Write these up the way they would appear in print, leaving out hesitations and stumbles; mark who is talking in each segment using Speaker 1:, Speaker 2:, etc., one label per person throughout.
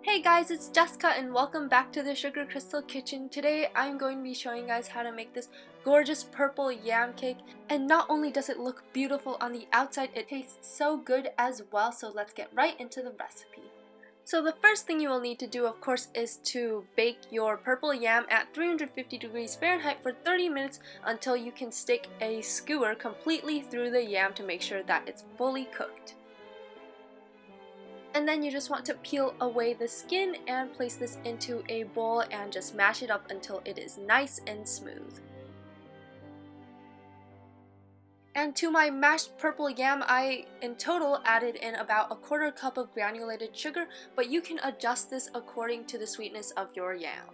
Speaker 1: Hey guys, it's Jessica and welcome back to the Sugar Crystal Kitchen. Today I'm going to be showing you guys how to make this gorgeous purple yam cake. And not only does it look beautiful on the outside, it tastes so good as well. So let's get right into the recipe. So the first thing you will need to do, of course, is to bake your purple yam at 350 degrees Fahrenheit for 30 minutes until you can stick a skewer completely through the yam to make sure that it's fully cooked. And then you just want to peel away the skin and place this into a bowl and just mash it up until it is nice and smooth. And to my mashed purple yam, I in total added in about a quarter cup of granulated sugar, but you can adjust this according to the sweetness of your yam.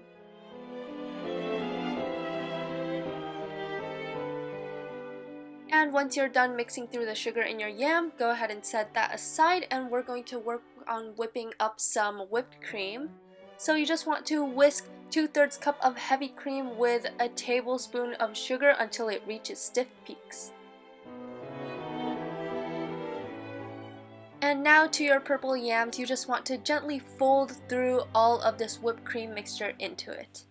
Speaker 1: And once you're done mixing through the sugar in your yam, go ahead and set that aside, and we're going to work on whipping up some whipped cream. So you just want to whisk 2/3 cup of heavy cream with a tablespoon of sugar until it reaches stiff peaks. And now to your purple yams, you just want to gently fold through all of this whipped cream mixture into it.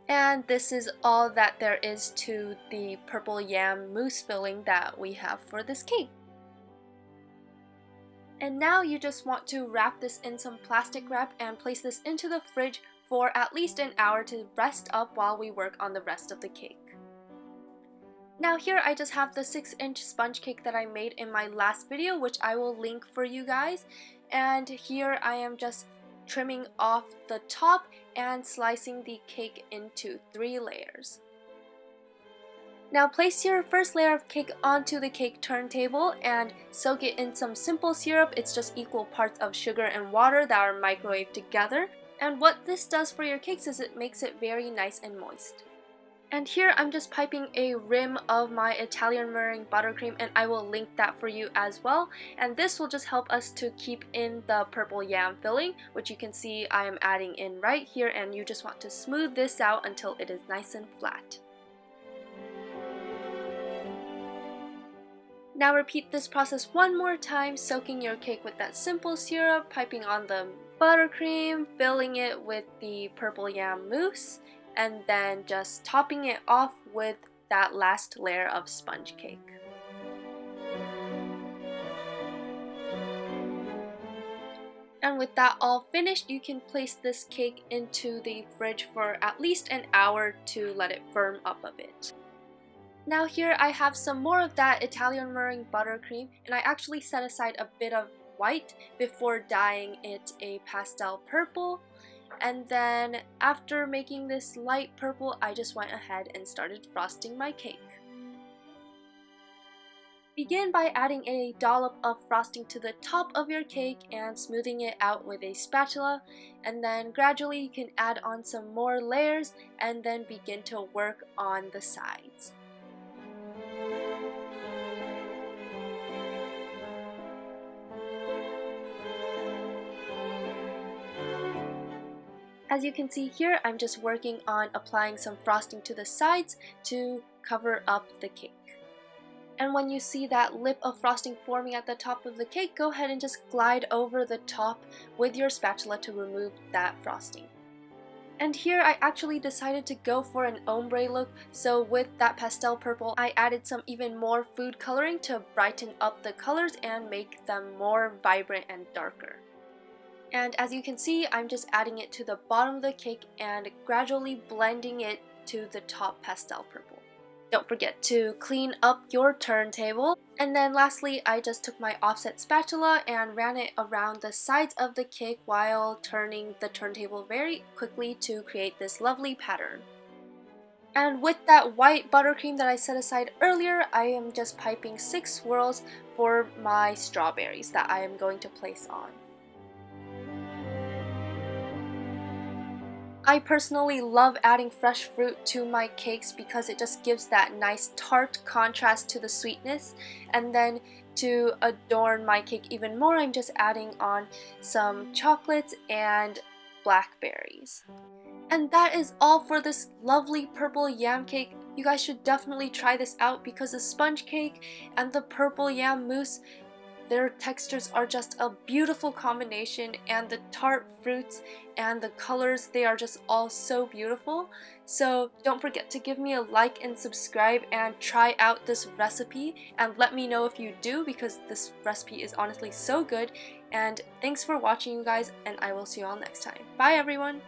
Speaker 1: And this is all that there is to the purple yam mousse filling that we have for this cake. And now you just want to wrap this in some plastic wrap and place this into the fridge for at least an hour to rest up while we work on the rest of the cake. Now here I just have the 6-inch sponge cake that I made in my last video, which I will link for you guys. And here I am just trimming off the top and slicing the cake into 3 layers. Now place your first layer of cake onto the cake turntable and soak it in some simple syrup. It's just equal parts of sugar and water that are microwaved together. And what this does for your cakes is it makes it very nice and moist. And here I'm just piping a rim of my Italian meringue buttercream, and I will link that for you as well. And this will just help us to keep in the purple yam filling, which you can see I am adding in right here, and you just want to smooth this out until it is nice and flat. Now repeat this process one more time, soaking your cake with that simple syrup, piping on the buttercream, filling it with the purple yam mousse, and then just topping it off with that last layer of sponge cake. And with that all finished, you can place this cake into the fridge for at least an hour to let it firm up a bit. Now here I have some more of that Italian meringue buttercream, and I actually set aside a bit of white before dyeing it a pastel purple. And then after making this light purple, I just went ahead and started frosting my cake. Begin by adding a dollop of frosting to the top of your cake and smoothing it out with a spatula, and then gradually you can add on some more layers and then begin to work on the sides. As you can see here, I'm just working on applying some frosting to the sides to cover up the cake. And when you see that lip of frosting forming at the top of the cake, go ahead and just glide over the top with your spatula to remove that frosting. And here I actually decided to go for an ombre look, so with that pastel purple, I added some even more food coloring to brighten up the colors and make them more vibrant and darker. And as you can see, I'm just adding it to the bottom of the cake and gradually blending it to the top pastel purple. Don't forget to clean up your turntable. And then lastly, I just took my offset spatula and ran it around the sides of the cake while turning the turntable very quickly to create this lovely pattern. And with that white buttercream that I set aside earlier, I am just piping 6 swirls for my strawberries that I am going to place on. I personally love adding fresh fruit to my cakes because it just gives that nice tart contrast to the sweetness. And then to adorn my cake even more, I'm just adding on some chocolates and blackberries. And that is all for this lovely purple yam cake. You guys should definitely try this out because the sponge cake and the purple yam mousse Their textures are just a beautiful combination, and the tart fruits and the colors, they are just all so beautiful. So don't forget to give me a like and subscribe and try out this recipe, and let me know if you do, because this recipe is honestly so good. And thanks for watching, you guys, and I will see you all next time. Bye everyone!